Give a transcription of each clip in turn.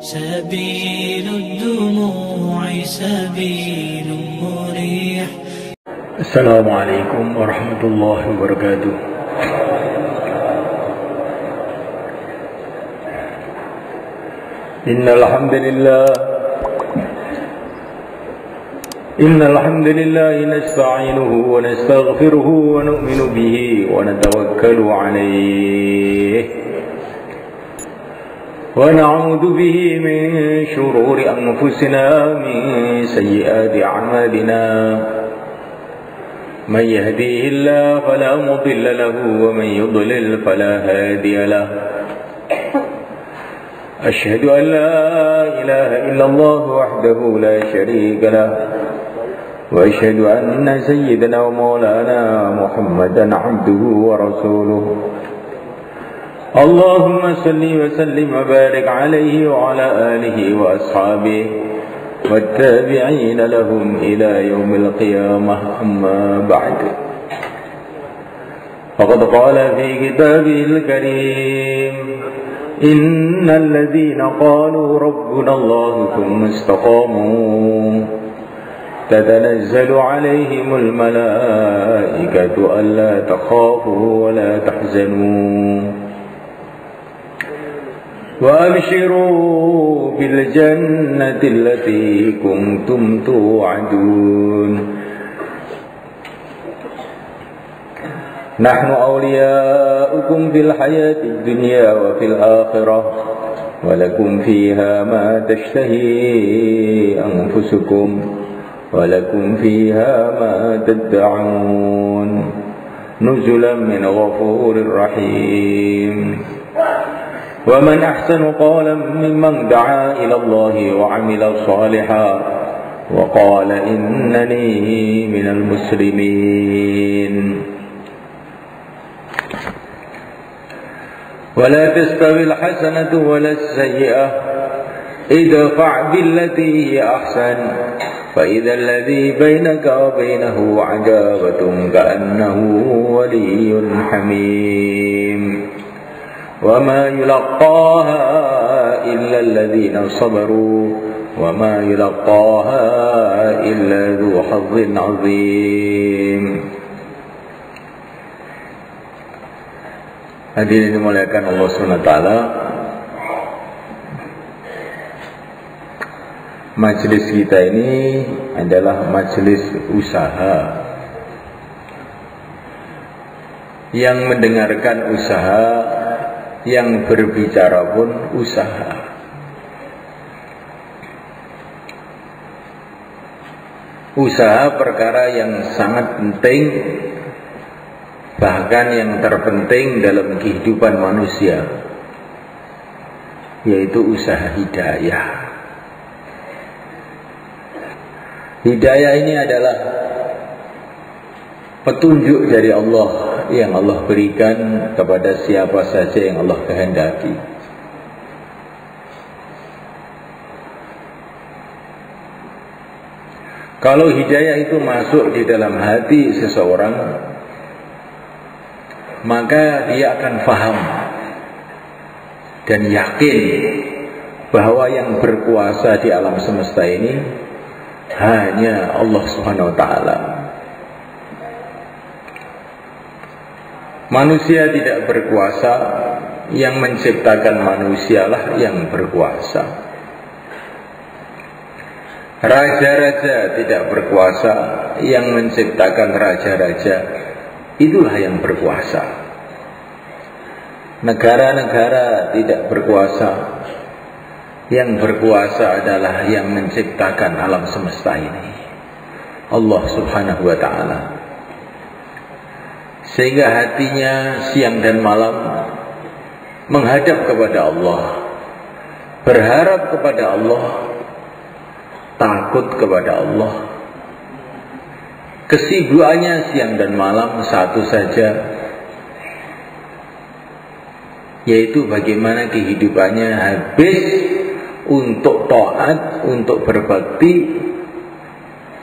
سبيل الدموع سبيل مريح. السلام عليكم ورحمة الله وبركاته. إن الحمد لله نستعينه ونستغفره ونؤمن به ونتوكل عليه ونعوذ به من شرور أنفسنا من سيئات أعمالنا من يهديه الله فلا مضل له ومن يضلل فلا هادي له أشهد أن لا إله إلا الله وحده لا شريك له وأشهد أن سيدنا ومولانا محمدا عبده ورسوله اللهم صل وسلم وبارك عليه وعلى آله وأصحابه والتابعين لهم إلى يوم القيامة. أما بعد فقد قال في كتابه الكريم إن الذين قالوا ربنا الله ثم استقاموا تتنزل عليهم الملائكة ألا تخافوا ولا تحزنوا وأبشروا بالجنة التي كنتم توعدون نحن أولياؤكم في الحياة الدنيا وفي الآخرة ولكم فيها ما تشتهي أنفسكم ولكم فيها ما تدعون نزلا من غفور رحيم. ومن أحسن قولا ممن دعا إلى الله وعمل صالحا وقال إنني من المسلمين. ولا تستوي الحسنة ولا السيئة ادفع بالتي هي أحسن فإذا الذي بينك وبينه عداوة كأنه ولي حميم. وما يلقاها إلا الذين صبروا وما يلقاها إلا ذو حظ عظيم. Hadirin dimuliakan Allah SWT, majelis kita ini adalah majelis usaha yang mendengarkan usaha, yang berbicara pun usaha. Usaha perkara yang sangat penting, bahkan yang terpenting dalam kehidupan manusia, yaitu usaha hidayah. Hidayah ini adalah petunjuk dari Allah yang Allah berikan kepada siapa saja yang Allah kehendaki. Kalau hidayah itu masuk di dalam hati seseorang, maka dia akan faham dan yakin bahwa yang berkuasa di alam semesta ini hanya Allah Subhanahu wa ta'ala. Manusia tidak berkuasa, yang menciptakan manusialah yang berkuasa. Raja-raja tidak berkuasa, yang menciptakan raja-raja itulah yang berkuasa. Negara-negara tidak berkuasa, yang berkuasa adalah yang menciptakan alam semesta ini, Allah Subhanahu wa ta'ala. Sehingga hatinya siang dan malam menghadap kepada Allah, berharap kepada Allah, takut kepada Allah. Kesibukannya siang dan malam satu saja, yaitu bagaimana kehidupannya habis untuk taat, untuk berbakti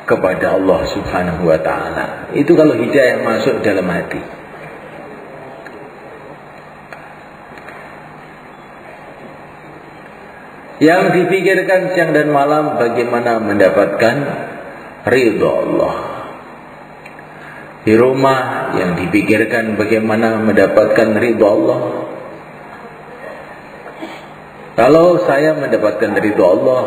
kepada Allah Subhanahu wa ta'ala. Itu kalau hidayah masuk dalam hati. Yang dipikirkan siang dan malam bagaimana mendapatkan ridha Allah. Di rumah yang dipikirkan bagaimana mendapatkan ridha Allah. Kalau saya mendapatkan ridha Allah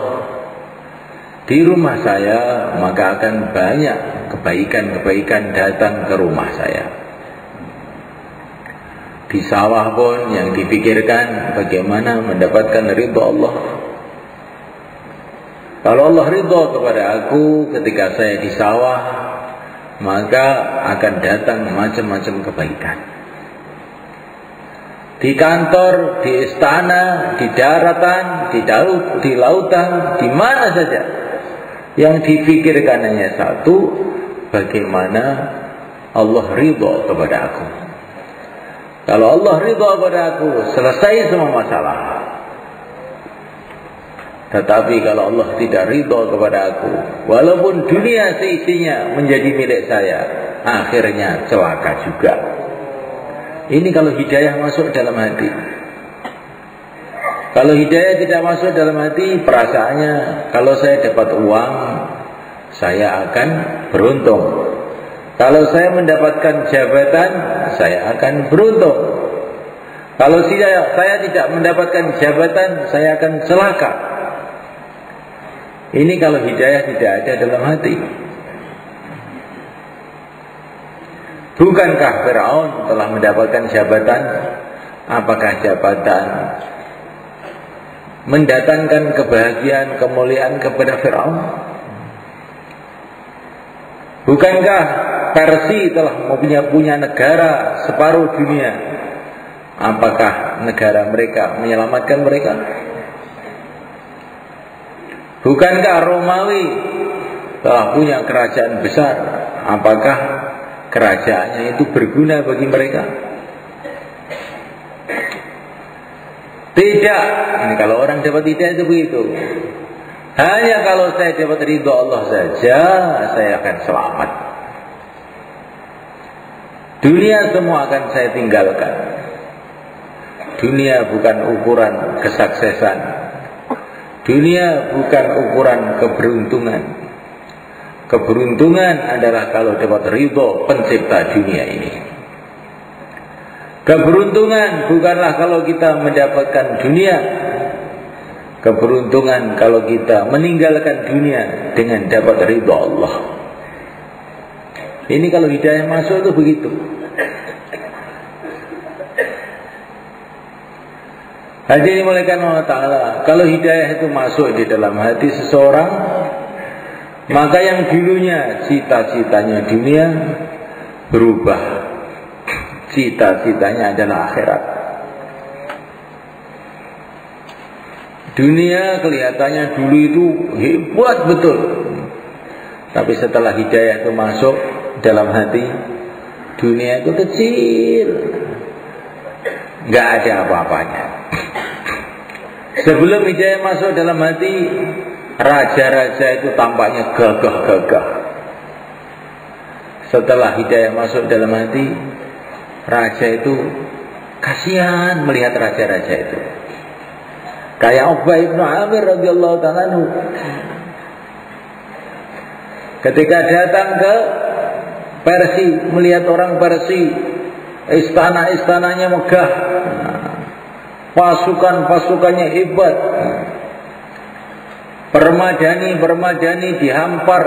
di rumah saya, maka akan banyak kebaikan-kebaikan datang ke rumah saya. Di sawah pun yang dipikirkan bagaimana mendapatkan ridha Allah. Kalau Allah ridha kepada aku ketika saya di sawah, maka akan datang macam-macam kebaikan. Di kantor, di istana, di daratan, di lautan, di mana saja, yang dipikirkan hanya satu, bagaimana Allah ridha kepada aku. Kalau Allah ridha kepada aku, selesai semua masalah. Tetapi kalau Allah tidak ridha kepada aku, walaupun dunia seisinya menjadi milik saya, akhirnya celaka juga. Ini kalau hidayah masuk dalam hati. Kalau hidayah tidak masuk dalam hati, perasaannya kalau saya dapat uang, saya akan beruntung. Kalau saya mendapatkan jabatan, saya akan beruntung. Kalau saya tidak mendapatkan jabatan, saya akan celaka. Ini kalau hidayah tidak ada dalam hati. Bukankah Firaun telah mendapatkan jabatan? Apakah jabatan mendatangkan kebahagiaan, kemuliaan kepada Firaun? Bukankah Persia telah punya negara separuh dunia? Apakah negara mereka menyelamatkan mereka? Bukankah Romawi telah punya kerajaan besar? Apakah kerajaannya itu berguna bagi mereka? Tidak. Ini kalau orang dapat hidayah itu begitu. Hanya kalau saya dapat ridha Allah saja, saya akan selamat. Dunia semua akan saya tinggalkan. Dunia bukan ukuran kesuksesan. Dunia bukan ukuran keberuntungan. Keberuntungan adalah kalau dapat ridha pencipta dunia ini. Keberuntungan bukanlah kalau kita mendapatkan dunia. Keberuntungan kalau kita meninggalkan dunia dengan dapat ridha Allah. Ini kalau hidayah masuk itu begitu. Hadirin dimulakan Allah Ta'ala, kalau hidayah itu masuk di dalam hati seseorang, maka yang dulunya cita-citanya dunia berubah. Cita-citanya adalah akhirat. Dunia kelihatannya dulu itu hebat betul. Tapi setelah hidayah itu masuk dalam hati, dunia itu kecil, gak ada apa-apanya. Sebelum hidayah masuk dalam hati, raja-raja itu tampaknya gagah-gagah. Setelah hidayah masuk dalam hati, raja itu kasihan melihat raja-raja itu. Kayak Uqbah ibn Amir radhiyallahu ta'ala anhu. Ketika datang ke Persia, melihat orang Persia, istana-istananya megah, pasukan-pasukannya hebat, permadani dihampar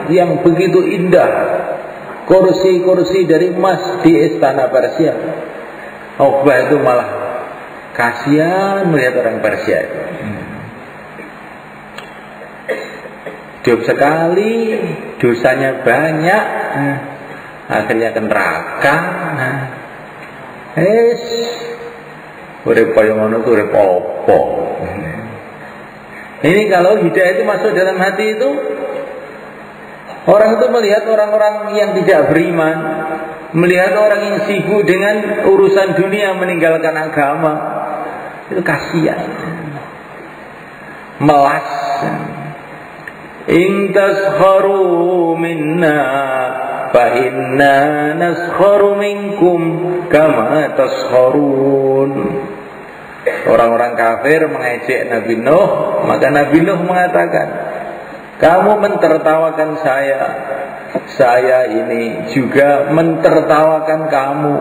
yang begitu indah, kursi-kursi dari emas di istana Persia. Uqbah itu malah kasihan melihat orang Persia itu. Hidup sekali, dosanya banyak, akhirnya ke neraka. Urip kaya ngono ku urip apa? Ini kalau hidayah itu masuk dalam hati itu, orang itu melihat orang-orang yang tidak beriman, melihat orang yang sibuk dengan urusan dunia meninggalkan agama, itu kasihan, melas. In taskharu minna fa inna naskharu minkum kama taskharun. Orang-orang kafir mengejek Nabi Nuh, maka Nabi Nuh mengatakan, kamu mentertawakan saya ini juga mentertawakan kamu.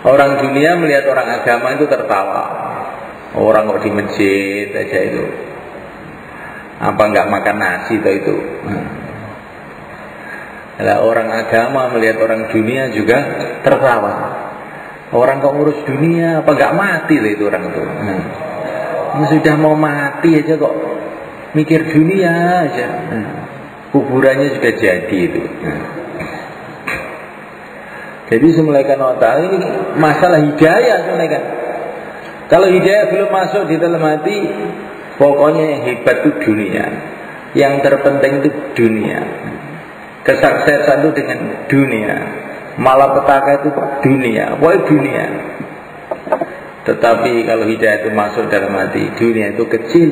Orang dunia melihat orang agama itu tertawa. Orang kok di masjid aja itu, apa nggak makan nasi itu. Nah, orang agama melihat orang dunia juga tertawa. Orang kok ngurus dunia, apa nggak mati lah itu orang itu. Sudah mau mati aja kok mikir dunia aja. Kuburannya juga jadi itu. Jadi semulaikan otak ini masalah hidayah semulaikan. Kalau hidayah belum masuk di dalam hati, pokoknya yang hebat itu dunia, yang terpenting itu dunia. Kesuksesan itu dengan dunia, malapetaka itu dunia, pokoknya dunia. Tetapi kalau hidayah itu masuk dalam hati, dunia itu kecil.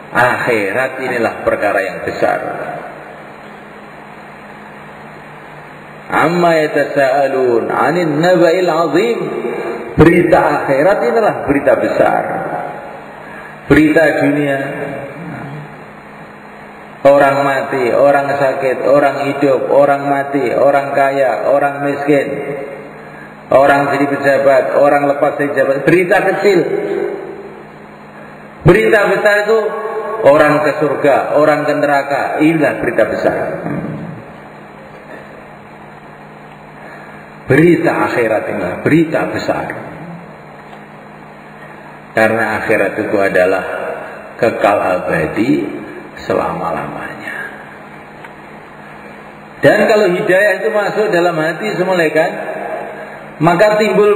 Akhirat inilah perkara yang besar. Amma yatasaalun 'anil naba'il 'azim. Berita akhirat inilah berita besar. Berita dunia, orang mati, orang sakit, orang hidup, orang mati, orang kaya, orang miskin, orang jadi pejabat, orang lepas dari jabatan. Berita kecil. Berita besar itu orang ke surga, orang ke neraka. Inilah berita besar. Berita akhirat inilah berita besar. Karena akhirat itu adalah kekal abadi selama-lamanya. Dan kalau hidayah itu masuk dalam hati semulaikan, maka timbul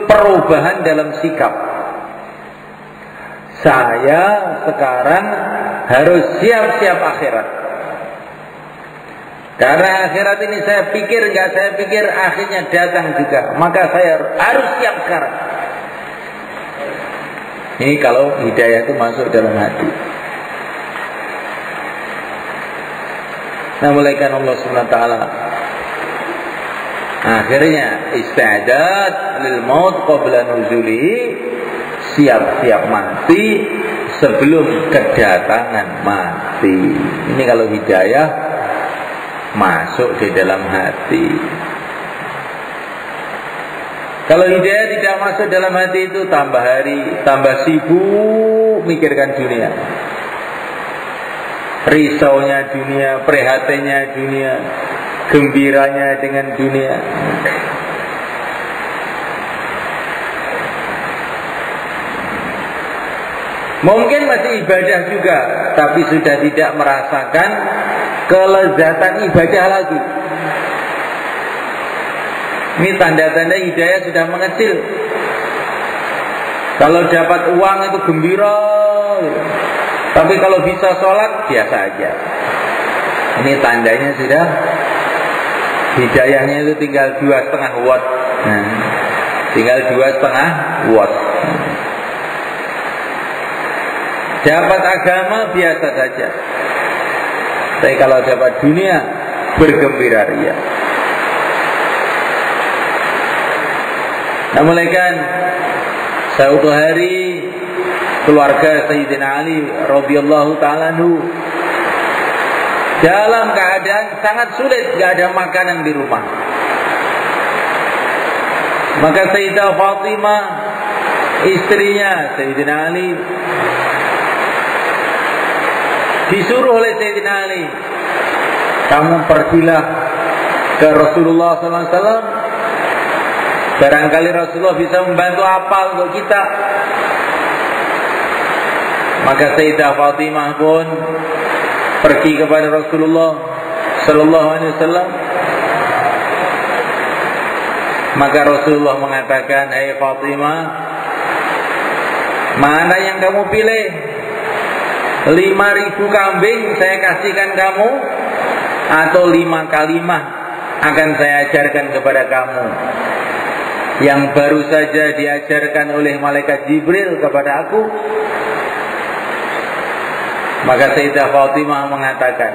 perubahan dalam sikap. Saya sekarang harus siap-siap akhirat. Karena akhirat ini saya pikir akhirnya datang juga. Maka saya harus siap sekarang. Ini kalau hidayah itu masuk dalam hati. Nah, mulaikan Allah SWT akhirnya isti'dad lil maut qabla nuzuli, siap-siap mati sebelum kedatangan mati. Ini kalau hidayah masuk di dalam hati. Kalau hidayah tidak masuk dalam hati itu tambah hari, tambah sibuk mikirkan dunia. Risaunya dunia, prihatinnya dunia, gembiranya dengan dunia. Mungkin masih ibadah juga, tapi sudah tidak merasakan kelezatan ibadah lagi. Ini tanda-tanda hidayah sudah mengecil. Kalau dapat uang itu gembira, tapi kalau bisa sholat biasa aja. Ini tandanya sudah hidayahnya itu tinggal 2,5 watt. Tinggal 2,5 watt. Dapat agama biasa saja, tapi kalau dapat dunia bergembira ria. Nah, mulaikan suatu hari keluarga Sayyidina Ali radhiyallahu ta'ala anhu dalam keadaan sangat sulit, gak ada makanan di rumah. Maka Sayyidah Fatimah, istrinya Sayyidina Ali, disuruh oleh Sayyidina Ali, kamu pergilah ke Rasulullah SAW. Barangkali Rasulullah bisa membantu apa untuk kita. Maka Sayyidah Fatimah pun pergi kepada Rasulullah Sallallahu Alaihi Wasallam. Maka Rasulullah mengatakan, hai Fatimah, mana yang kamu pilih? 5.000 kambing saya kasihkan kamu, atau 5 kalimah akan saya ajarkan kepada kamu yang baru saja diajarkan oleh malaikat Jibril kepada aku. Maka Sayyidah Fatimah mengatakan,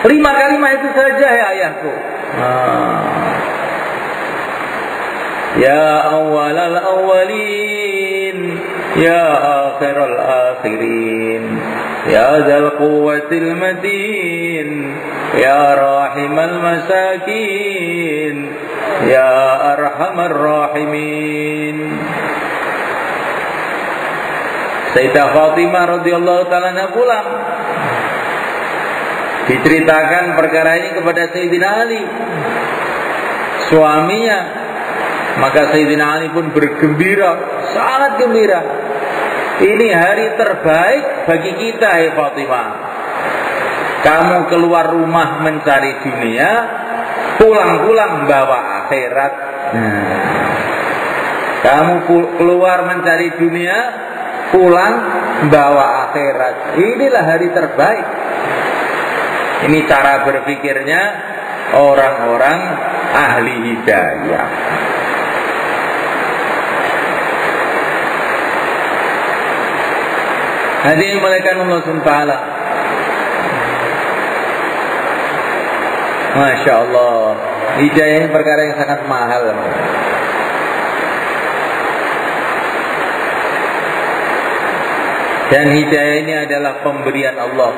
5 kalimah itu saja ya ayahku. Ya awwalal awwalin, ya akhiral akhirin, ya dzal quwwatil matin, ya rahimal masakin, ya arhamar rahimin. Sayyidah Fatimah radhiyallahu ta'ala anha pulang, diceritakan perkara ini kepada Sayyidina Ali, suaminya. Maka Sayyidina Ali pun bergembira, sangat gembira. Ini hari terbaik bagi kita, hai Fatimah. Kamu keluar rumah mencari dunia, pulang-pulang bawa akhirat. Kamu keluar mencari dunia, pulang bawa akhirat. Inilah hari terbaik. Ini cara berpikirnya orang-orang ahli hidayah. Hadirin malaikat Allah SWT. Masya Allah, hidayah ini perkara yang sangat mahal. Dan hidayah ini adalah pemberian Allah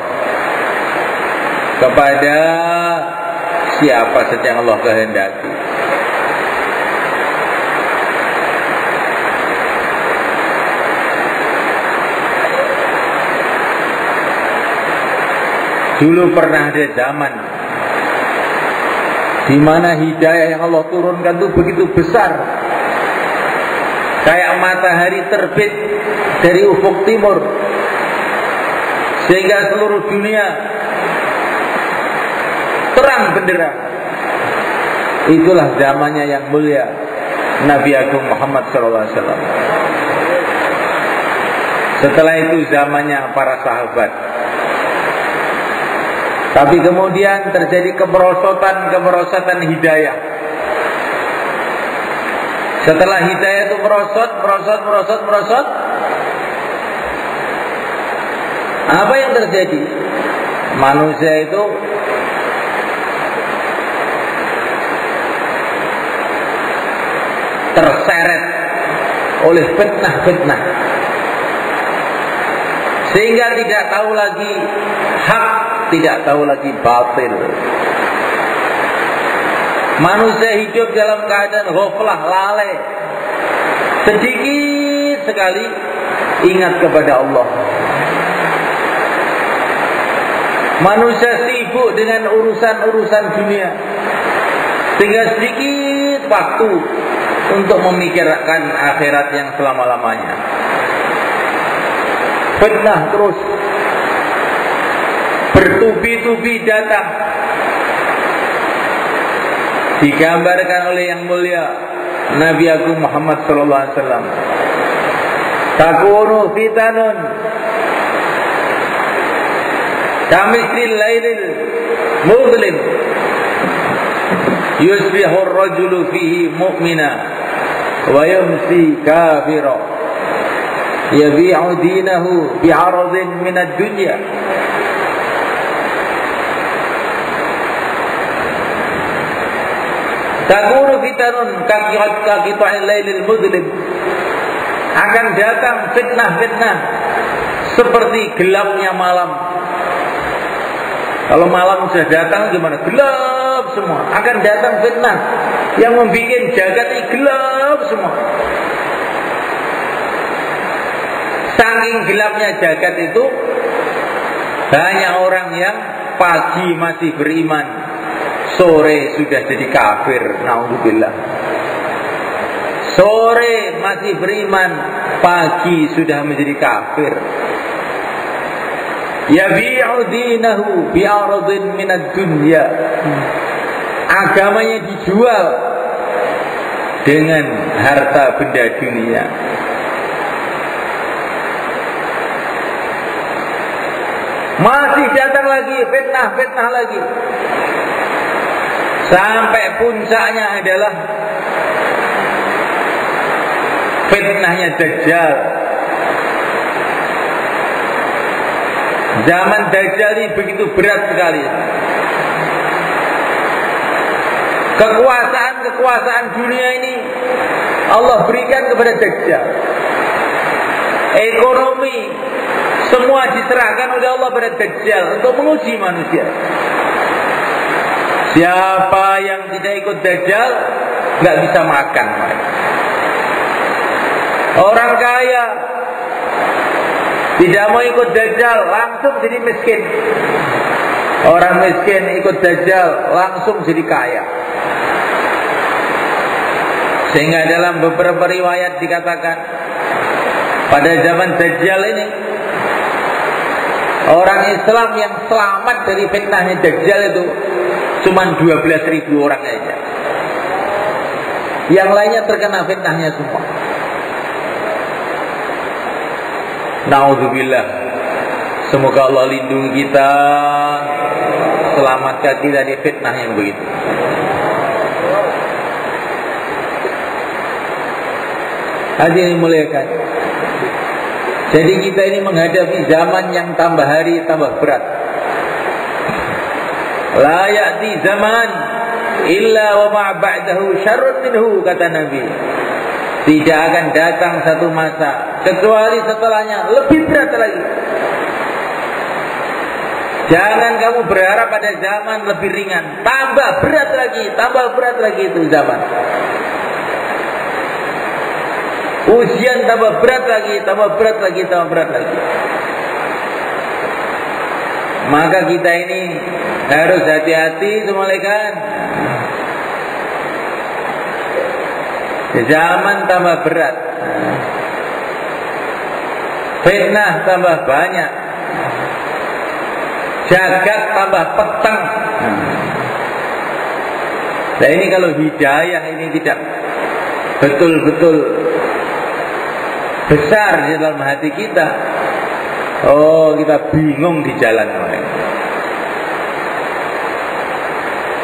kepada siapa saja yang Allah kehendaki. Dulu pernah ada zaman di mana hidayah yang Allah turunkan itu begitu besar, kayak matahari terbit dari ufuk timur, sehingga seluruh dunia terang benderang. Itulah zamannya yang mulia Nabi Agung Muhammad SAW. Setelah itu zamannya para sahabat. Tapi kemudian terjadi kemerosotan hidayah. Setelah hidayah itu merosot, apa yang terjadi? Manusia itu terseret oleh fitnah-fitnah, sehingga tidak tahu lagi hak, tidak tahu lagi batil. Manusia hidup dalam keadaan ghaflah, lalai. Sedikit sekali ingat kepada Allah. Manusia sibuk dengan urusan-urusan dunia, sehingga sedikit waktu untuk memikirkan akhirat yang selama-lamanya. Fitnah terus bertubi-tubi datang. Digambarkan oleh yang mulia Nabi Agung Muhammad sallallahu alaihi wasallam. Takunu fitanun kamithil lailil mudlim yusbihu ar-rajulu fihi mu'mina wa yumsi kafira yabi'u dinahu bi'aradin min ad-dunya. Takunu fitanun kaqita'il lailil mudlim. Akan datang fitnah-fitnah seperti gelapnya malam. Kalau malam sudah datang gimana? Gelap semua. Akan datang fitnah yang membuat jagat ini gelap semua. Saking gelapnya jagat itu, banyak orang yang pagi masih beriman, sore sudah jadi kafir. Naudzubillah. Sore masih beriman, pagi sudah menjadi kafir. Yabi'u dinahu bi'aradin minad dunya. Agamanya dijual dengan harta benda dunia. Masih datang lagi fitnah lagi. Sampai puncaknya adalah fitnahnya Dajjal. Zaman Dajjal ini begitu berat sekali. Kekuasaan dunia ini Allah berikan kepada Dajjal. Ekonomi semua diserahkan oleh Allah pada Dajjal untuk menguji manusia. Siapa yang tidak ikut Dajjal nggak bisa makan. Orang kaya tidak mau ikut Dajjal langsung jadi miskin. Orang miskin ikut Dajjal langsung jadi kaya. Sehingga dalam beberapa riwayat dikatakan pada zaman Dajjal ini orang Islam yang selamat dari fitnahnya Dajjal itu cuma 12.000 orang aja. Yang lainnya terkena fitnahnya semua. Na'udzubillah. Semoga Allah lindungi kita, selamatkan kita dari fitnah yang begitu. Hadirin muliakan. Jadi kita ini menghadapi zaman yang tambah hari tambah berat. La ya'ti zaman illa wa ma ba'dahu syarrun minhu, kata Nabi. Tidak akan datang satu masa kecuali setelahnya lebih berat lagi. Jangan kamu berharap pada zaman lebih ringan, tambah berat lagi itu zaman. Ujian tambah berat lagi. Maka kita ini harus hati-hati semalekan. Zaman tambah berat, fitnah tambah banyak, jagat tambah peteng. Nah ini kalau hidayah ini tidak betul-betul besar di dalam hati kita, kita bingung di jalan mereka.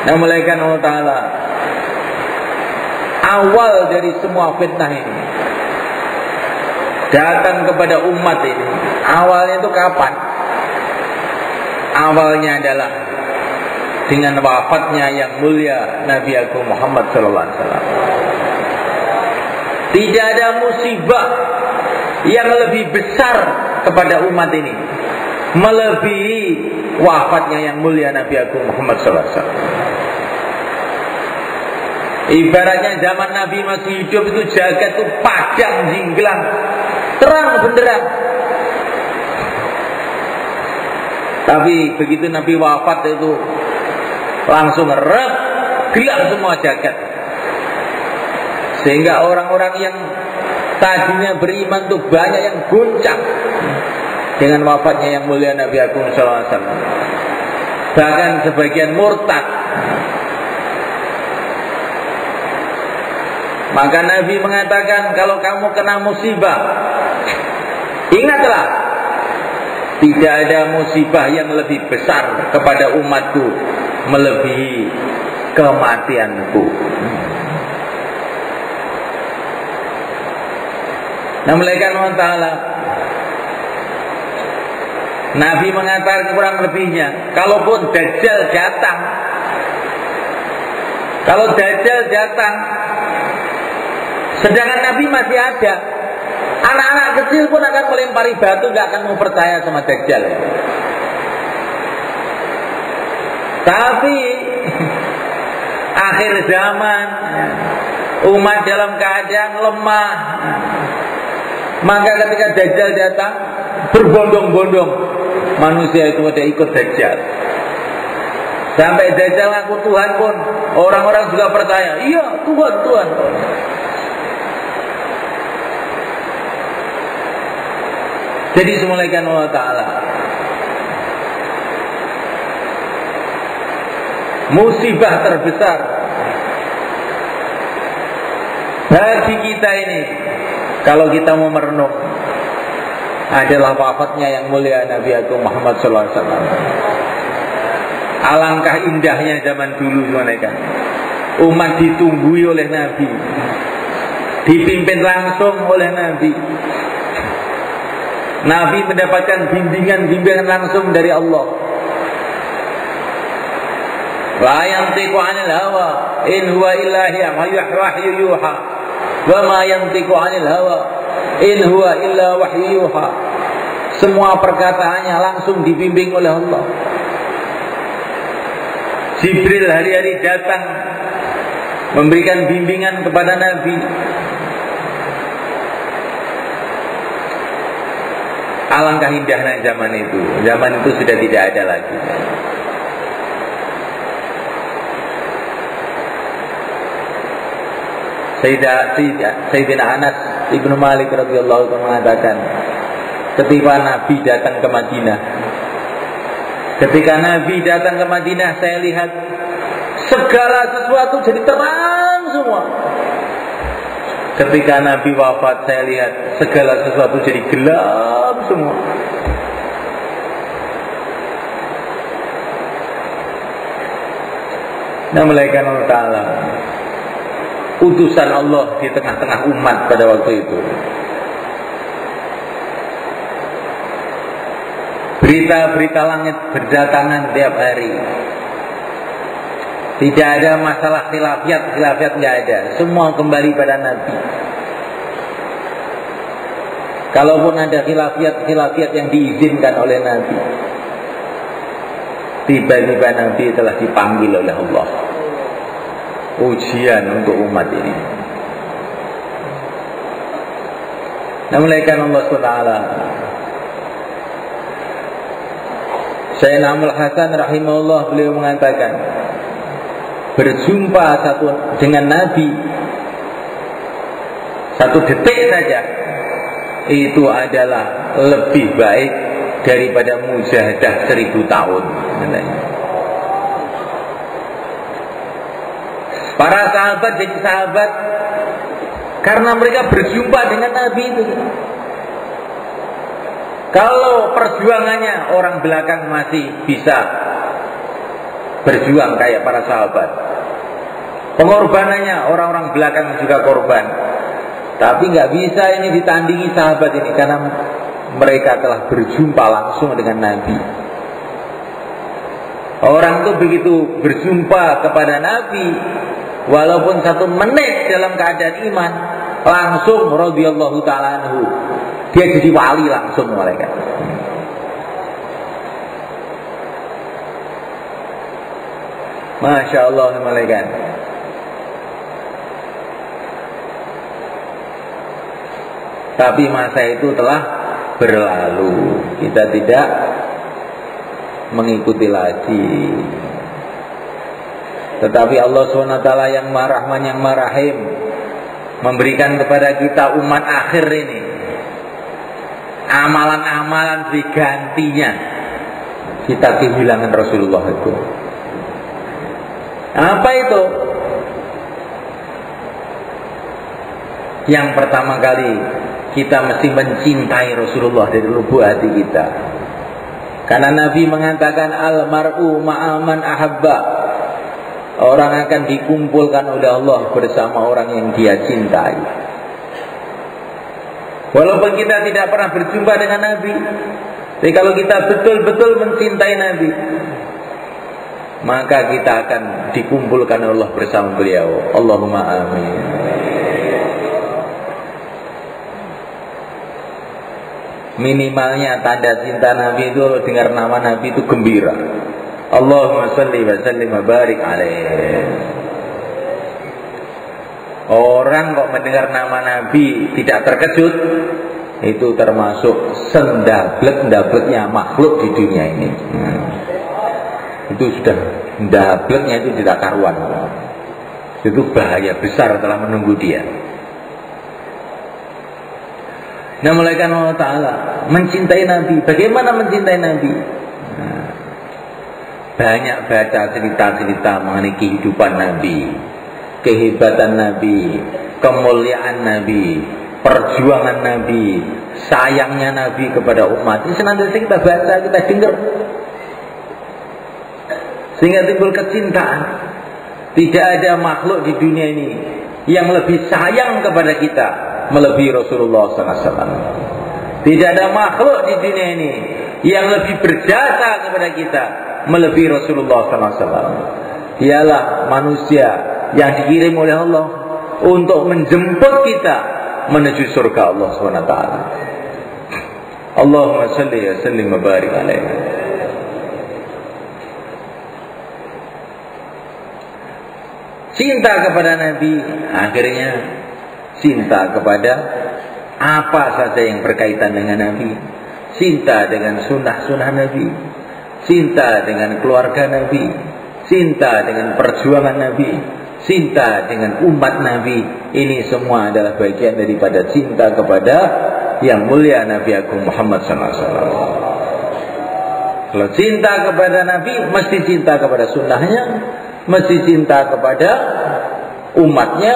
Nah, malaikat Allah Ta'ala awal dari semua fitnah ini datang kepada umat ini. Awalnya itu kapan? Awalnya adalah dengan wafatnya yang mulia Nabi Agung Muhammad SAW. Tidak ada musibah yang lebih besar kepada umat ini melebihi wafatnya yang mulia Nabi Agung Muhammad SAW. Ibaratnya zaman Nabi masih hidup itu jagat itu padang jinglang, terang benderang. Tapi begitu Nabi wafat itu langsung gelap semua jagat. Sehingga orang-orang yang tadinya beriman itu banyak yang goncang dengan wafatnya yang mulia Nabi Agung SAW. Bahkan sebagian murtad. Maka Nabi mengatakan, kalau kamu kena musibah, ingatlah, tidak ada musibah yang lebih besar kepada umatku melebihi kematianku. Nah, malaikat Allah Ta'ala, Nabi mengatakan kurang lebihnya, kalaupun Dajjal datang, sedangkan Nabi masih ada, anak-anak kecil pun akan melempari batu, gak akan mau percaya sama Dajjal. Tapi akhir zaman umat dalam keadaan lemah, maka ketika Dajjal datang, berbondong-bondong manusia itu ada ikut Dajjal. Sampai Dajjal ngaku Tuhan pun orang-orang juga percaya, iya Tuhan. Jadi semulaikan Allah Ta'ala, musibah terbesar bagi kita ini, kalau kita mau merenung, adalah wafatnya yang mulia Nabi Agung Muhammad SAW. Alangkah indahnya zaman dulu mereka, umat ditunggui oleh Nabi, dipimpin langsung oleh Nabi. Nabi mendapatkan bimbingan langsung dari Allah. La yantiqu 'anil hawa in huwa illa wahyu yuha. Wa ma yantiqu 'anil hawa in huwa illa wahyu yuha. Semua perkataannya langsung dibimbing oleh Allah. Jibril hari-hari datang memberikan bimbingan kepada Nabi. Alangkah indahnya zaman itu. Zaman itu sudah tidak ada lagi. Sayyidina Anas Ibnu Malik radhiyallahu anhu mengatakan, ketika Nabi datang ke Madinah, saya lihat segala sesuatu jadi terang semua. Ketika Nabi wafat, saya lihat segala sesuatu jadi gelap semua. Nah, malaikat Allah Ta'ala, utusan Allah di tengah-tengah umat pada waktu itu. Berita-berita langit berdatangan tiap hari. Tidak ada masalah khilafiyat nggak ada. Semua kembali pada Nabi. Kalaupun ada khilafiyat yang diizinkan oleh Nabi, tiba-tiba Nabi telah dipanggil oleh Allah. Ujian untuk umat ini. Namaikan Allah SWT. Sayyidina Amr Hasan rahimahullah, beliau mengatakan, berjumpa dengan Nabi satu detik saja itu adalah lebih baik daripada mujahadah 1000 tahun. Para sahabat jadi sahabat karena mereka berjumpa dengan Nabi itu. Kalau perjuangannya orang belakang masih bisa berjuang kayak para sahabat, pengorbanannya orang-orang belakang juga korban. Tapi nggak bisa ini ditandingi sahabat ini karena mereka telah berjumpa langsung dengan Nabi. Orang itu begitu berjumpa kepada Nabi, walaupun 1 menit dalam keadaan iman, langsung radhiyallahu ta'ala anhu, dia jadi wali langsung mereka. Masya Allah malaikat. Tapi masa itu telah berlalu. Kita tidak mengikuti lagi. Tetapi Allah SWT yang Maha Rahman yang Maha Rahim memberikan kepada kita umat akhir ini amalan-amalan digantinya. Kita kehilangan Rasulullah itu. Apa itu? Yang pertama kali, kita mesti mencintai Rasulullah dari lubuk hati kita. Karena Nabi mengatakan al-mar'u ma'aman ahabba. Orang akan dikumpulkan oleh Allah bersama orang yang dia cintai. Walaupun kita tidak pernah berjumpa dengan Nabi, tapi kalau kita betul-betul mencintai Nabi, maka kita akan dikumpulkan oleh Allah bersama beliau. Allahumma amin. Minimalnya tanda cinta Nabi itu dengar nama Nabi itu gembira. Allahumma salli wa sallim wa barik alaih. Orang kok mendengar nama Nabi tidak terkejut, itu termasuk sendablek-ndableknya makhluk di dunia ini. Itu sudah ndableknya itu tidak karuan. Itu bahaya besar telah menunggu dia. Nah, malaikat Allah Ta'ala mencintai Nabi. Bagaimana mencintai Nabi? Banyak baca cerita-cerita mengenai kehidupan Nabi, kehebatan Nabi, kemuliaan Nabi, perjuangan Nabi, sayangnya Nabi kepada umat. Ini senantiasa kita baca, kita dengar, sehingga timbul kecintaan. Tidak ada makhluk di dunia ini yang lebih sayang kepada kita melebihi Rasulullah SAW. Tidak ada makhluk di dunia ini yang lebih berjasa kepada kita melebihi Rasulullah SAW. Dialah manusia yang dikirim oleh Allah untuk menjemput kita menuju surga Allah SWT. Allahumma salli wa sallim wa barik alaihi. Cinta kepada Nabi, akhirnya cinta kepada apa saja yang berkaitan dengan Nabi, cinta dengan sunnah-sunnah Nabi, cinta dengan keluarga Nabi, cinta dengan perjuangan Nabi, cinta dengan umat Nabi. Ini semua adalah bagian daripada cinta kepada yang mulia Nabi Agung Muhammad SAW. Kalau cinta kepada Nabi, mesti cinta kepada sunnahnya, mesti cinta kepada umatnya,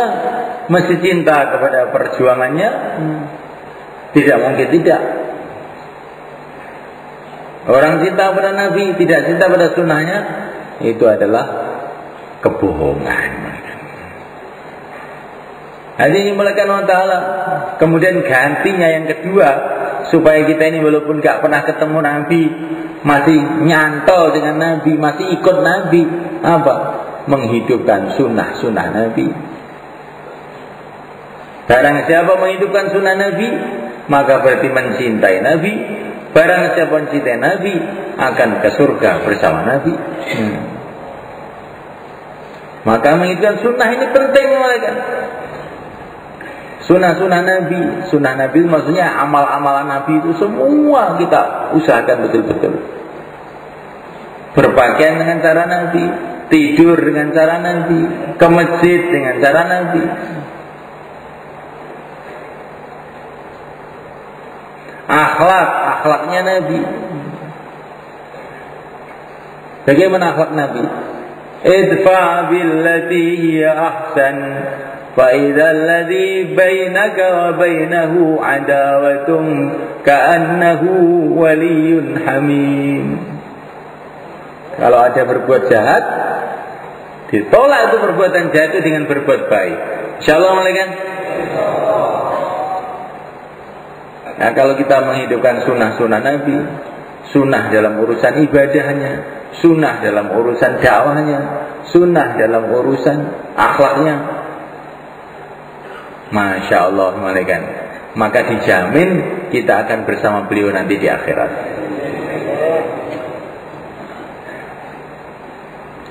mesti cinta kepada perjuangannya. Tidak mungkin tidak. Orang cinta pada Nabi, tidak cinta pada sunnahnya, itu adalah kebohongan. Hadirin dimulakan Allah Ta'ala. Kemudian gantinya yang kedua, supaya kita ini walaupun gak pernah ketemu Nabi, masih nyantol dengan Nabi, masih ikut Nabi, apa? Menghidupkan sunnah-sunnah Nabi. Barang siapa menghidupkan sunnah Nabi, maka berarti mencintai Nabi. Barang siapa mencintai Nabi, akan ke surga bersama Nabi. Maka menghidupkan sunnah ini penting, mereka. Sunnah-sunnah Nabi, sunnah Nabi maksudnya amal-amalan Nabi itu semua kita usahakan betul-betul. Berpakaian dengan cara Nabi, tidur dengan cara Nabi, ke masjid dengan cara Nabi. Akhlaknya Nabi. Bagaimana akhlak Nabi? Idfa billati hiya ahsan فَإِذَا الَّذِي بَيْنَكَ وَبَيْنَهُ عَدَاوَةٌ كَأَنَّهُ وَلِيٌّ حَمِيمٌ. Kalau ada berbuat jahat, ditolak itu perbuatan jahat itu dengan berbuat baik. Insyaallah, malaikat. Nah, kalau kita menghidupkan sunnah-sunnah Nabi, sunnah dalam urusan ibadahnya, sunnah dalam urusan dakwahnya, sunnah dalam urusan akhlaknya, Masya Allah, malaikat, maka dijamin kita akan bersama beliau nanti di akhirat.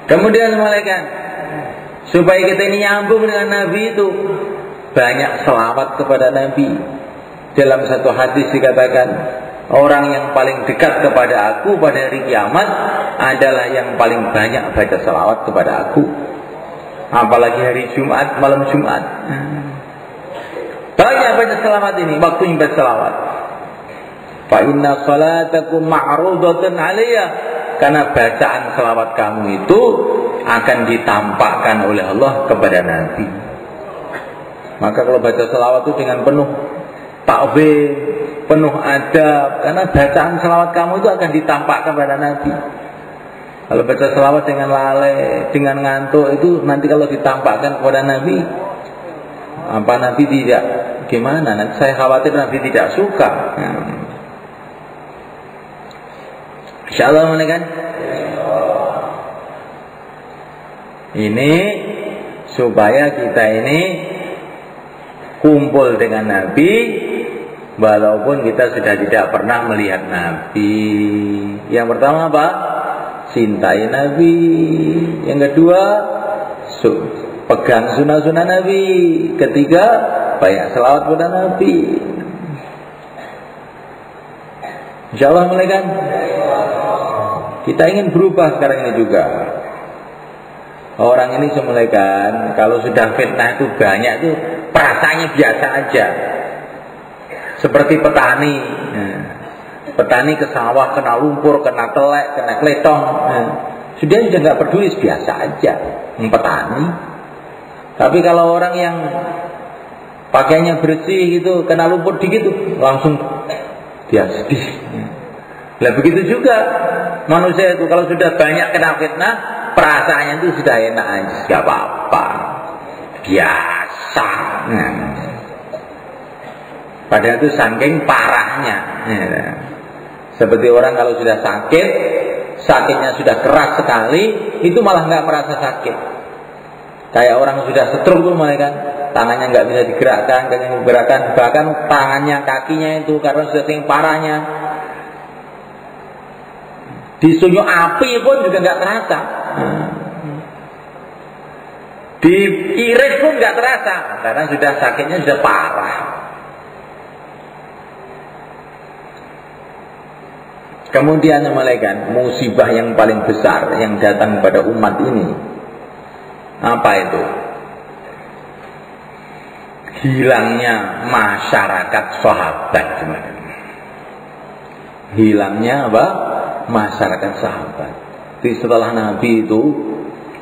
Kemudian malaikat, supaya kita ini nyambung dengan Nabi itu, banyak selawat kepada Nabi. Dalam satu hadis dikatakan, orang yang paling dekat kepada aku pada hari kiamat adalah yang paling banyak baca selawat kepada aku. Apalagi hari Jumat, malam Jumat. Banyak baca selawat ini, waktu baca selawat. Fa inna salatakum ma'rudatun 'alayya, karena bacaan selawat kamu itu akan ditampakkan oleh Allah kepada Nabi. Maka kalau baca selawat itu dengan penuh takbir, penuh adab, karena bacaan selawat kamu itu akan ditampakkan kepada Nabi. Kalau baca selawat dengan lalai, dengan ngantuk, itu nanti kalau ditampakkan kepada Nabi, apa Nabi tidak gimana? Nanti saya khawatir Nabi tidak suka. Insyaallah, kan? Ini supaya kita ini kumpul dengan Nabi, walaupun kita sudah tidak pernah melihat Nabi. Yang pertama apa? Cintai Nabi. Yang kedua, pegang sunnah-sunnah Nabi. Ketiga, banyak selawat kepada Nabi. Insyaallah, kan? Kita ingin berubah sekarang ini juga. Orang ini semulaikan, kalau sudah fitnah itu banyak itu perasaannya biasa aja. Seperti petani. Petani ke sawah kena lumpur, kena telek, kena kletong. Sudah nggak peduli, biasa aja. Petani. Tapi kalau orang yang pakaiannya bersih gitu, kena lumpur dikit tuh langsung dia sedih. Lah begitu juga manusia itu kalau sudah banyak kena fitnah, perasaannya itu sudah enak aja, nggak apa-apa, biasa. Padahal itu saking parahnya. Seperti orang kalau sudah sakit, sakitnya sudah keras sekali, itu malah nggak merasa sakit. Kayak orang sudah stroke tuh, mereka tangannya nggak bisa digerakkan, kakinya digerakkan, bahkan tangannya, kakinya itu karena sudah saking parahnya. Disunyuk api pun juga nggak terasa. Diiris pun nggak terasa karena sudah sakitnya sudah parah. Kemudian malaikat, musibah yang paling besar yang datang pada umat ini apa itu? Hilangnya masyarakat sahabat. Hilangnya apa? Masyarakat sahabat. Di setelah Nabi itu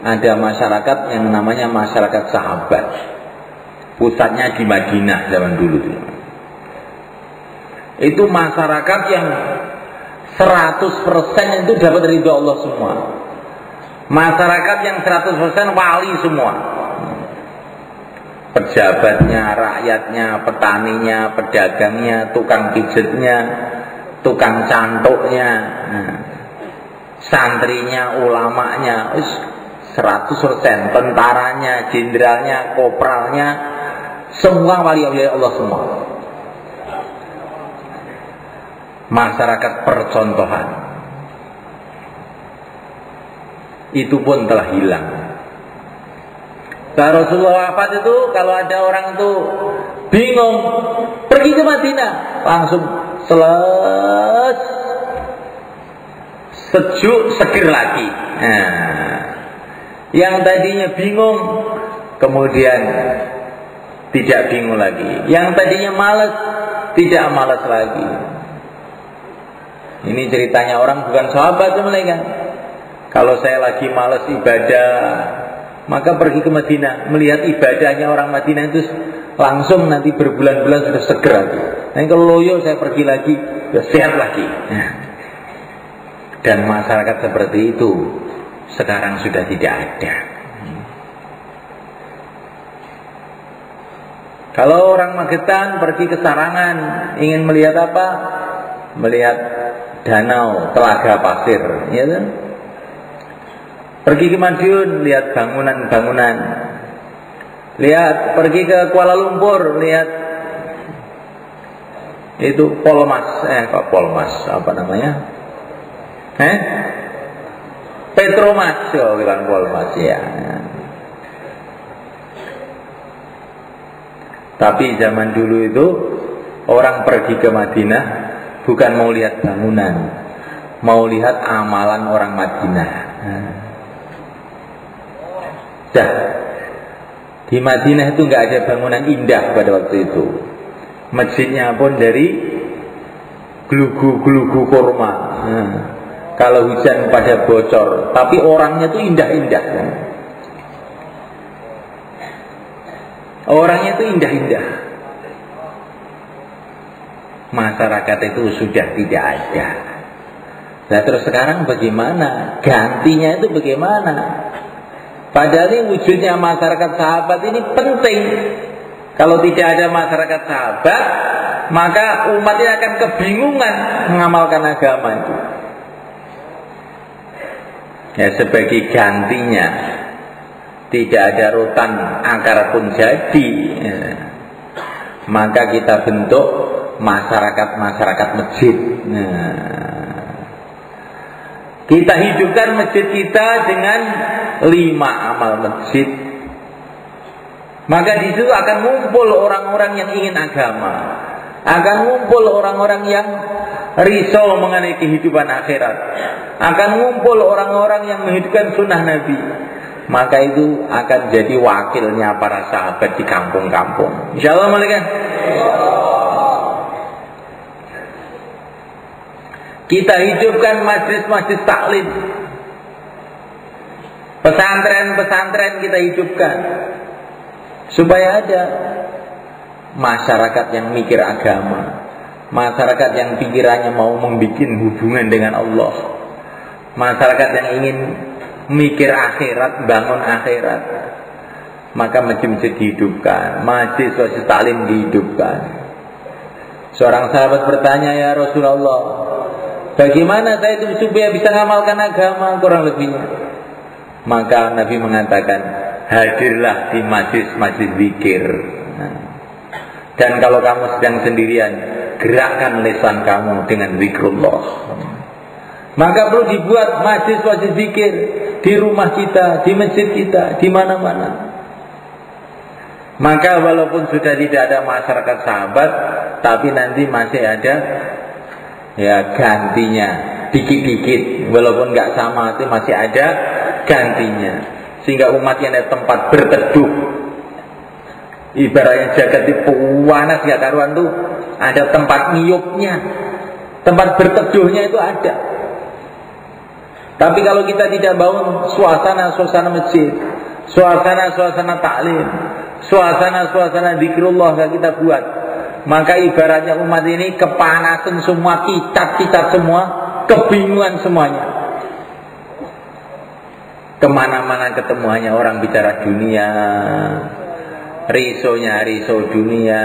ada masyarakat yang namanya masyarakat sahabat. Pusatnya di Madinah zaman dulu. Itu masyarakat yang 100% itu dapat ridho Allah semua. Masyarakat yang 100% wali semua. Pejabatnya, rakyatnya, petaninya, pedagangnya, tukang pijetnya, tukang cantuknya, santrinya, ulamanya, 100%, tentaranya, jenderalnya, kopralnya, semua wali Allah semua. Masyarakat percontohan itu pun telah hilang. Rasulullah wafat itu kalau ada orang itu bingung pergi ke Madinah, langsung sejuk seger lagi. Nah, yang tadinya bingung kemudian tidak bingung lagi, yang tadinya malas tidak malas lagi. Ini ceritanya orang bukan sahabat mereka. Kalau saya lagi malas ibadah, maka pergi ke Madinah, melihat ibadahnya orang Madinah itu langsung nanti berbulan-bulan sudah seger lagi. Nanti kalau loyo saya pergi lagi, sudah sehat lagi. Dan masyarakat seperti itu sekarang sudah tidak ada. Kalau orang Magetan pergi ke Sarangan, ingin melihat apa? Melihat danau, telaga pasir, ya kan? Pergi ke Madiun, lihat bangunan-bangunan. Pergi ke Kuala Lumpur, lihat itu Polmas, apa namanya? Petromas, bukan Polmas ya. Tapi zaman dulu itu orang pergi ke Madinah bukan mau lihat bangunan, mau lihat amalan orang Madinah. Di Madinah itu nggak ada bangunan indah pada waktu itu. Masjidnya pun dari gelugu-gelugu kurma. Kalau hujan pada bocor, tapi orangnya itu indah-indah. Orangnya itu indah-indah. Masyarakat itu sudah tidak ada. Nah terus sekarang bagaimana? Gantinya itu bagaimana? Padahal ini wujudnya masyarakat sahabat ini penting. Kalau tidak ada masyarakat sahabat, maka umat ini akan kebingungan mengamalkan agama itu. Ya sebagai gantinya tidak ada rutan akar pun jadi, maka kita bentuk masyarakat masjid. Kita hidupkan masjid kita dengan 5 amal masjid. Maka di situ akan ngumpul orang-orang yang ingin agama, akan ngumpul orang-orang yang risau mengenai kehidupan akhirat, akan ngumpul orang-orang yang menghidupkan sunnah Nabi. Maka itu akan jadi wakilnya para sahabat di kampung-kampung. Insyaallah malaikat. Kita hidupkan majlis-majlis taklim, pesantren-pesantren kita hidupkan, supaya ada masyarakat yang mikir agama, masyarakat yang pikirannya mau membuat hubungan dengan Allah, masyarakat yang ingin mikir akhirat, bangun akhirat. Maka masjid-masjid dihidupkan, majlis taklim dihidupkan. Seorang sahabat bertanya, ya Rasulullah, bagaimana saya itu supaya bisa mengamalkan agama kurang lebihnya? Maka Nabi mengatakan, hadirlah di majlis-majlis zikir. Dan kalau kamu sedang sendirian, gerakkan lisan kamu dengan zikrullah. Maka perlu dibuat majlis-majlis zikir di rumah kita, di masjid kita, di mana-mana. Maka walaupun sudah tidak ada masyarakat sahabat, tapi nanti masih ada ya gantinya, dikit-dikit, walaupun nggak sama itu masih ada gantinya, sehingga umat yang ada tempat berteduh. Ibaratnya jagat itu panas gak karuan tuh, ada tempat niupnya, tempat berteduhnya itu ada. Tapi kalau kita tidak bangun suasana masjid, suasana taklim, suasana zikrullah gak kita buat, maka ibaratnya umat ini kepanasan semua, kitab semua, kebingungan semuanya. Kemana-mana ketemu hanya orang bicara dunia, riso dunia.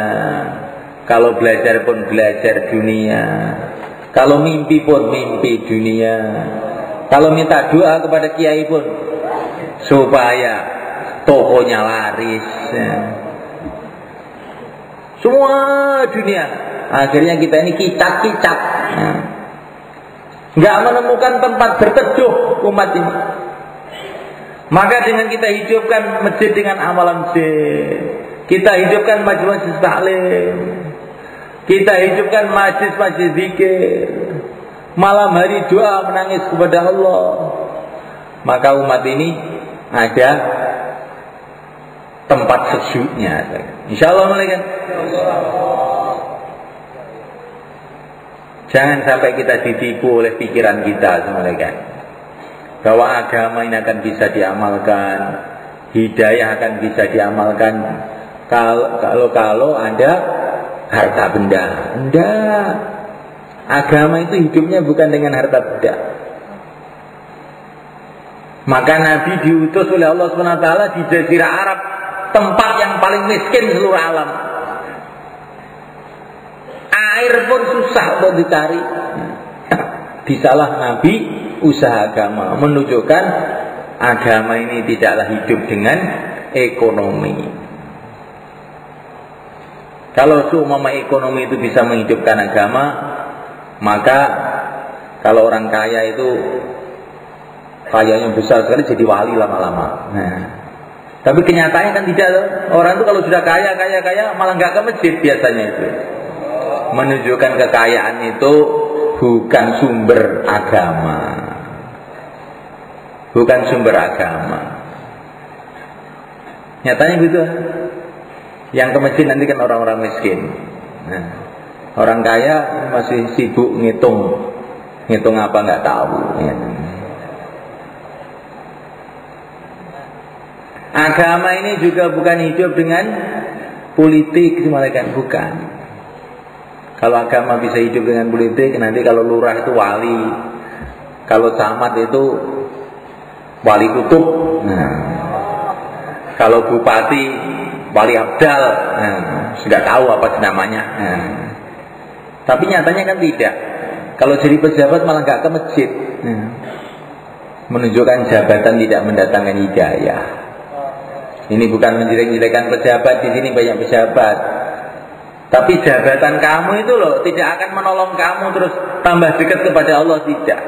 Kalau belajar pun belajar dunia. Kalau mimpi pun mimpi dunia. Kalau minta doa kepada kiai pun supaya tokonya laris. Semua dunia. Akhirnya kita ini kicap. Nggak menemukan tempat berteduh umat ini. Maka dengan kita hidupkan masjid dengan amalan masjid, kita hidupkan majlis taklim, kita hidupkan majlis zikir, malam hari doa menangis kepada Allah, maka umat ini ada tempat sejuknya. Insyaallah malaikat. Jangan sampai kita ditipu oleh pikiran kita, malaikat, bahwa agama ini akan bisa diamalkan, hidayah akan bisa diamalkan kalau ada harta benda. Enggak. Agama itu hidupnya bukan dengan harta benda. Maka Nabi diutus oleh Allah SWT di Jazirah Arab, tempat yang paling miskin seluruh alam. Air pun susah untuk dicari. Bisalah Nabi usaha agama, menunjukkan agama ini tidaklah hidup dengan ekonomi. Kalau seumpama ekonomi itu bisa menghidupkan agama, maka kalau orang kaya itu kayanya besar sekali jadi wali lama-lama. Nah, tapi kenyataannya kan tidak. Orang itu kalau sudah kaya malah nggak ke masjid biasanya itu. Menunjukkan kekayaan itu bukan sumber agama. Bukan sumber agama. Nyatanya gitu. Yang ke masjid nanti kan orang-orang miskin. Nah, orang kaya masih sibuk ngitung apa nggak tahu. Ya. Agama ini juga bukan hidup dengan politik, malaikat, bukan. Kalau agama bisa hidup dengan politik, nanti kalau lurah itu wali, kalau camat itu wali kutub, nah, kalau bupati wali abdal, nah, sudah tahu apa namanya. Nah. Tapi nyatanya kan tidak. Kalau jadi pejabat malah nggak ke masjid, nah, menunjukkan jabatan tidak mendatangkan hidayah. Ini bukan menjelek-jelekan pejabat, di sini banyak pejabat. Tapi jabatan kamu itu loh tidak akan menolong kamu terus tambah dekat kepada Allah, tidak.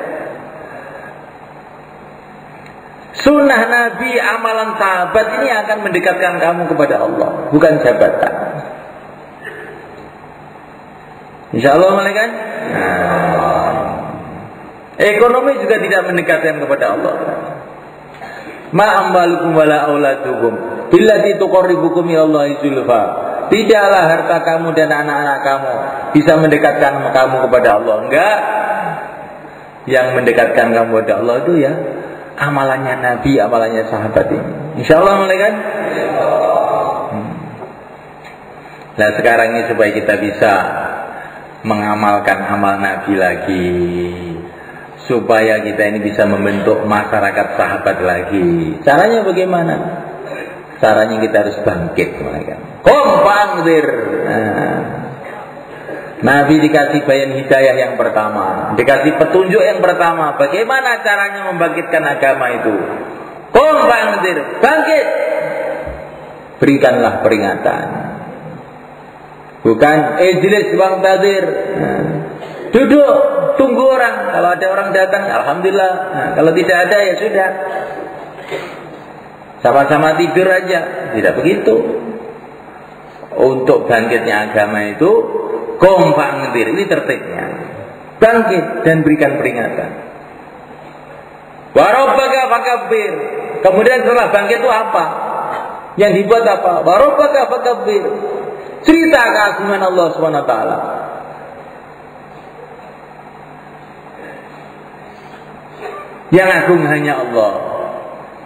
Sunnah Nabi, amalan sahabat ini akan mendekatkan kamu kepada Allah, bukan jabatan. Insya Allah malaikat. Ekonomi juga tidak mendekatkan kepada Allah. Ma amwalukum wala auladukum billati tuqarribukum ilallahi zulfa. Tidaklah harta kamu dan anak-anak kamu bisa mendekatkan kamu kepada Allah. Enggak. Yang mendekatkan kamu kepada Allah itu ya amalannya Nabi, amalannya sahabat ini. Insyaallah malaikat. Nah sekarang ini supaya kita bisa mengamalkan amal Nabi lagi, supaya kita ini bisa membentuk masyarakat sahabat lagi. Caranya bagaimana? Caranya kita harus bangkit, malaikat. Kompangdir. Nabi dikasih bayan hidayah yang pertama, dikasih petunjuk yang pertama. Bagaimana caranya membangkitkan agama itu? Kompangdir, bangkit. berikanlah peringatan. Bukan ijlis wangtadir. Duduk, tunggu orang. Kalau ada orang datang, alhamdulillah. Kalau tidak ada, ya sudah. Sama-sama tidur aja. Tidak begitu. Untuk bangkitnya agama itu, kompak ngedir. Ini tertibnya. Bangkit dan berikan peringatan. Wa rabbaka fakabbir. Kemudian setelah bangkit itu apa? Yang dibuat apa? Wa rabbaka fakabbir. Cerita keagungan Allah SWT. Yang agung hanya Allah.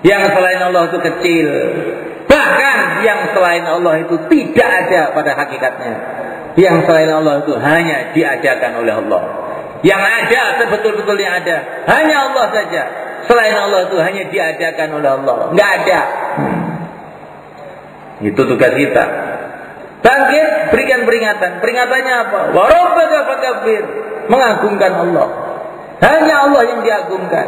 Yang selain Allah itu kecil. Bahkan yang selain Allah itu tidak ada pada hakikatnya. Yang selain Allah itu hanya diadakan oleh Allah. Yang ada sebetul-betulnya ada hanya Allah saja. Selain Allah itu hanya diadakan oleh Allah. Enggak ada. Itu tugas kita. Bangkit, berikan peringatan. Peringatannya apa? Wa rabbaka fakabbir. Mengagungkan Allah. Hanya Allah yang diagungkan.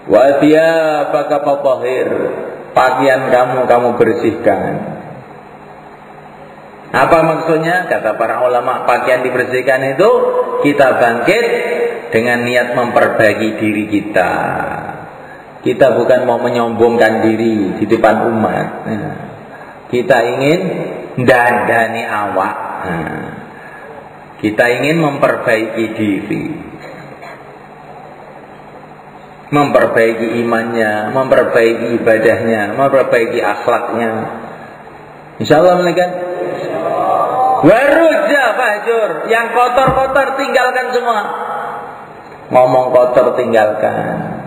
Wa thiyabaka fatahhir. Pakaian kamu bersihkan. Apa maksudnya? Kata para ulama, pakaian dibersihkan itu kita bangkit dengan niat memperbaiki diri kita. Kita bukan mau menyombongkan diri di depan umat. Kita ingin dandani awak. Kita ingin memperbaiki diri. Memperbaiki imannya, memperbaiki ibadahnya, memperbaiki akhlaknya. Insyaallah mereka. Warujja fahjur. Yang kotor-kotor tinggalkan semua. Ngomong kotor tinggalkan.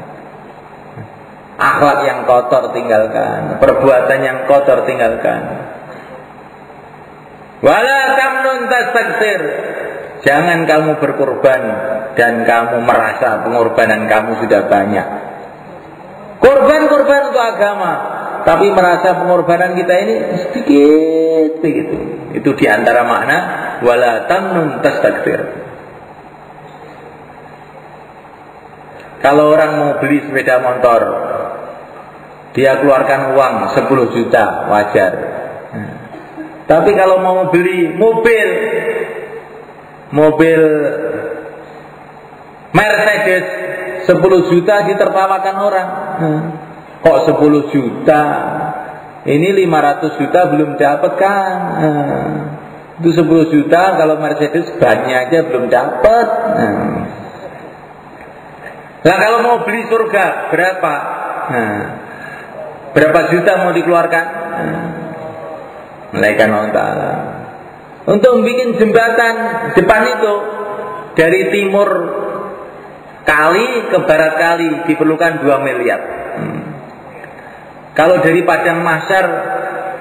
Akhlak yang kotor tinggalkan. Perbuatan yang kotor tinggalkan. Wala tamnun tastaktsir. Jangan kamu berkorban dan kamu merasa pengorbanan kamu sudah banyak. Korban-korban untuk agama, tapi merasa pengorbanan kita ini sedikit begitu. Itu diantara makna wala tamnun tastaktsir. Kalau orang mau beli sepeda motor, dia keluarkan uang 10 juta, wajar. Tapi kalau mau beli mobil Mercedes 10 juta ditertawakan orang. Kok 10 juta? Ini 500 juta belum dapat kan? Itu 10 juta kalau Mercedes bannya aja belum dapat. Nah kalau mau beli surga berapa? Berapa juta mau dikeluarkan? Malaikat Allah. Untuk bikin jembatan depan itu dari timur kali ke barat kali diperlukan 2 miliar. Kalau dari Padang Mahsyar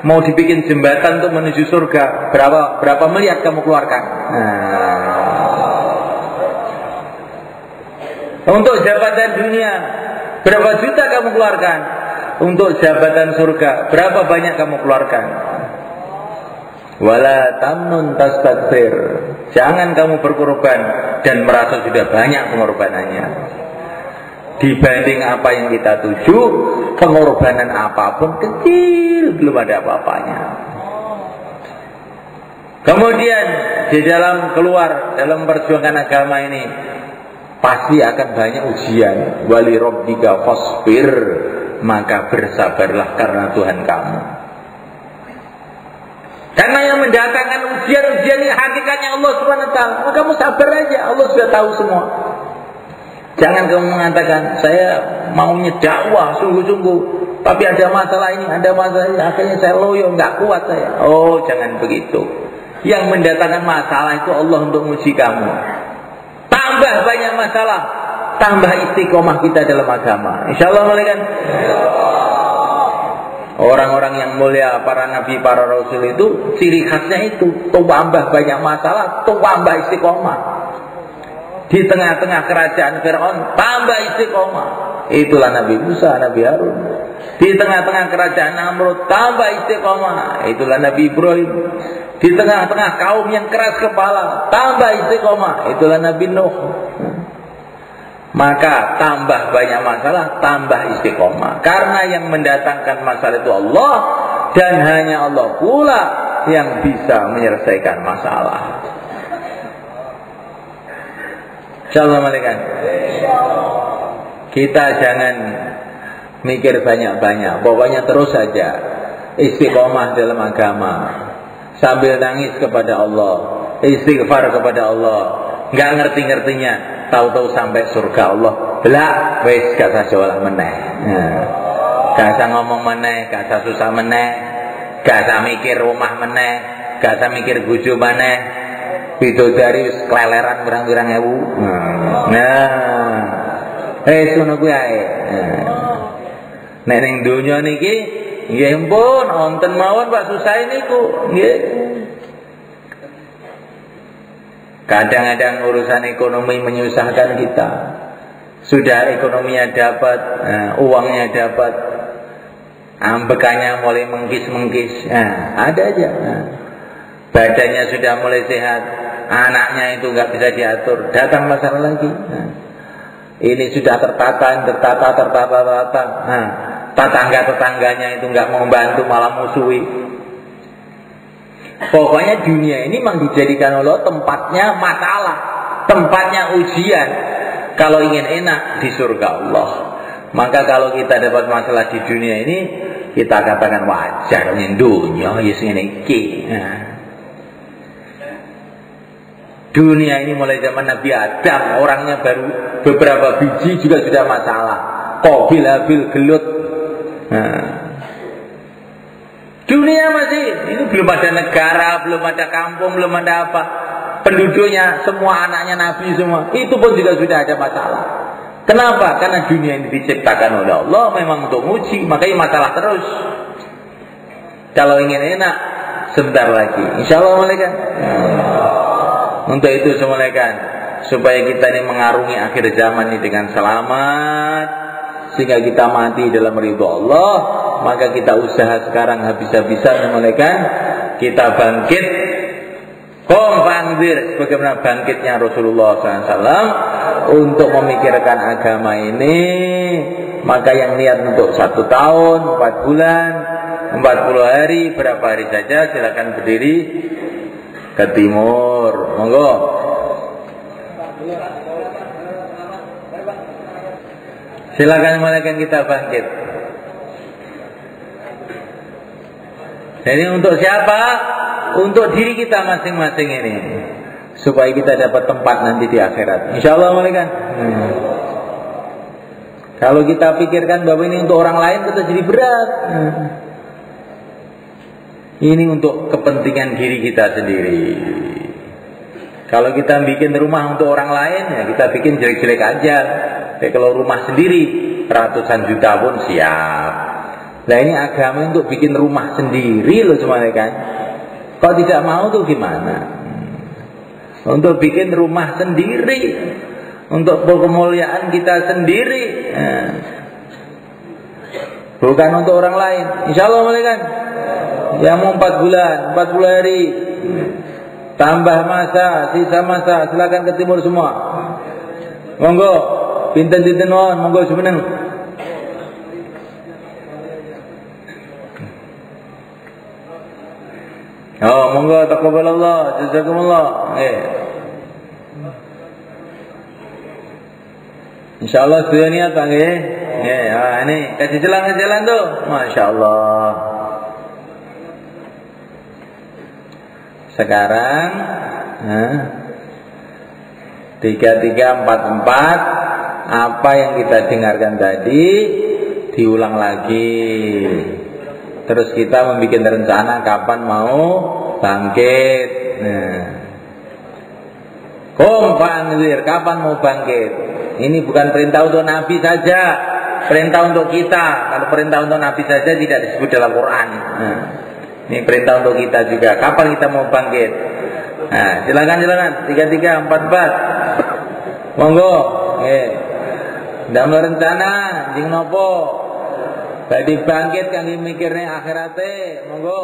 mau dibikin jembatan untuk menuju surga, berapa miliar kamu keluarkan? Untuk jabatan dunia, berapa juta kamu keluarkan? Untuk jabatan surga, berapa banyak kamu keluarkan? Wala tamnun tastakbir. Jangan kamu berkorban dan merasa sudah banyak pengorbanannya. Dibanding apa yang kita tuju, pengorbanan apapun kecil, belum ada apa-apanya. Kemudian di dalam keluar dalam perjuangan agama ini pasti akan banyak ujian. Wali rabbika fasbir, maka bersabarlah karena Tuhan kamu. Karena yang mendatangkan ujian-ujian ini hakikatnya Allah SWT. Maka kamu sabar aja, Allah sudah tahu semua. Jangan kamu mengatakan saya maunya dakwah sungguh-sungguh, tapi ada masalah ini, ada masalah ini, akhirnya saya loyo, nggak kuat saya. Oh, jangan begitu. Yang mendatangkan masalah itu Allah untuk menguji kamu. Tambah banyak masalah, tambah istiqomah kita dalam agama. Insyaallah malaikat. Orang-orang yang mulia, para nabi, para rasul itu ciri khasnya itu tambah banyak masalah, tambah istiqomah. Di tengah-tengah kerajaan Fir'aun tambah istiqomah. Itulah Nabi Musa, Nabi Harun. Di tengah-tengah kerajaan Namrud tambah istiqomah. Itulah Nabi Ibrahim. Di tengah-tengah kaum yang keras kepala tambah istiqomah. Itulah Nabi Nuh. Maka tambah banyak masalah, tambah istiqomah. Karena yang mendatangkan masalah itu Allah, dan hanya Allah pula yang bisa menyelesaikan masalah. Insyaallah malaikat. Kita jangan mikir banyak-banyak, pokoknya terus saja istiqomah dalam agama, sambil nangis kepada Allah, istighfar kepada Allah, nggak ngerti-ngertinya, tahu-tahu sampai surga Allah. Belak, wes gak usah jualan meneh. Gak usah ngomong meneh, gak usah susah meneh, gak usah mikir rumah meneh, gak usah mikir bojo meneh. Bidodari keleleran berang-berang ewu. Sono kuwi ae. Nek ning donya niki, nggih ampun, wonten mawon Pak susah niku, nggih. Kadang-kadang urusan ekonomi menyusahkan kita. Sudah ekonominya dapat, uangnya dapat, ambekannya mulai mengkis-mengkis. Ada aja. Badannya sudah mulai sehat, anaknya itu nggak bisa diatur, datang masalah lagi. Ini sudah tertata. Tetangga-tetangganya itu nggak mau bantu, malah musuhi. Pokoknya dunia ini memang dijadikan Allah tempatnya masalah, tempatnya ujian. Kalau ingin enak di surga Allah, maka kalau kita dapat masalah di dunia ini, kita katakan wajar ning dunia ya sing iki. Dunia ini mulai zaman Nabi Adam, orangnya baru beberapa biji juga sudah masalah. Qabil Habil gelut. Dunia masih, ini belum ada negara, belum ada kampung, belum ada apa. Penduduknya semua anaknya Nabi semua, itu pun juga sudah ada masalah. Kenapa? Karena dunia ini diciptakan oleh Allah memang untuk uji, makanya masalah terus. Kalau ingin enak, sebentar lagi, insya Allah malaikat. Untuk itu semulaikan, supaya kita ini mengarungi akhir zaman ini dengan selamat, sehingga kita mati dalam ridho Allah, maka kita usaha sekarang habis-habisan semulaikan, kita bangkit, kompandir, sebagaimana bangkitnya Rasulullah SAW untuk memikirkan agama ini. Maka yang niat untuk 1 tahun, 4 bulan, 40 hari, berapa hari saja, silakan berdiri. Ke timur, monggo. Silakan malaikat kita bangkit. Jadi untuk siapa? Untuk diri kita masing-masing ini, supaya kita dapat tempat nanti di akhirat. Insya Allah malaikat. Kalau kita pikirkan bahwa ini untuk orang lain, kita jadi berat. Ini untuk kepentingan diri kita sendiri. Kalau kita bikin rumah untuk orang lain, ya kita bikin jelek-jelek aja. Kalau rumah sendiri, ratusan juta pun siap. Nah ini agama untuk bikin rumah sendiri loh cuma kan. Kalau tidak mau tuh gimana? Untuk bikin rumah sendiri, untuk kemuliaan kita sendiri, bukan untuk orang lain. Insya Allah malaikat. Ya mau 4 bulan, 40 hari, tambah masa, sisa masa, silakan ke timur semua. Monggo, pinten-pinten non, monggo semeneng. Oh, monggo taqabbalallah, jazakumullah. Insyaallah sudah niat Pak nggih. Ini kasih jalan tuh. Masyaallah. Sekarang 3344 apa yang kita dengarkan tadi diulang lagi. Terus kita membuat rencana kapan mau bangkit. Kompandir, kapan mau bangkit? Ini bukan perintah untuk Nabi saja, perintah untuk kita. Kalau perintah untuk Nabi saja tidak disebut dalam Quran. Ini perintah untuk kita juga. Kapan kita mau bangkit? Silakan 3344. Monggo. Ndamel rencana jing nopo? Badhe bangkit kangge mikirne akhirate. Monggo.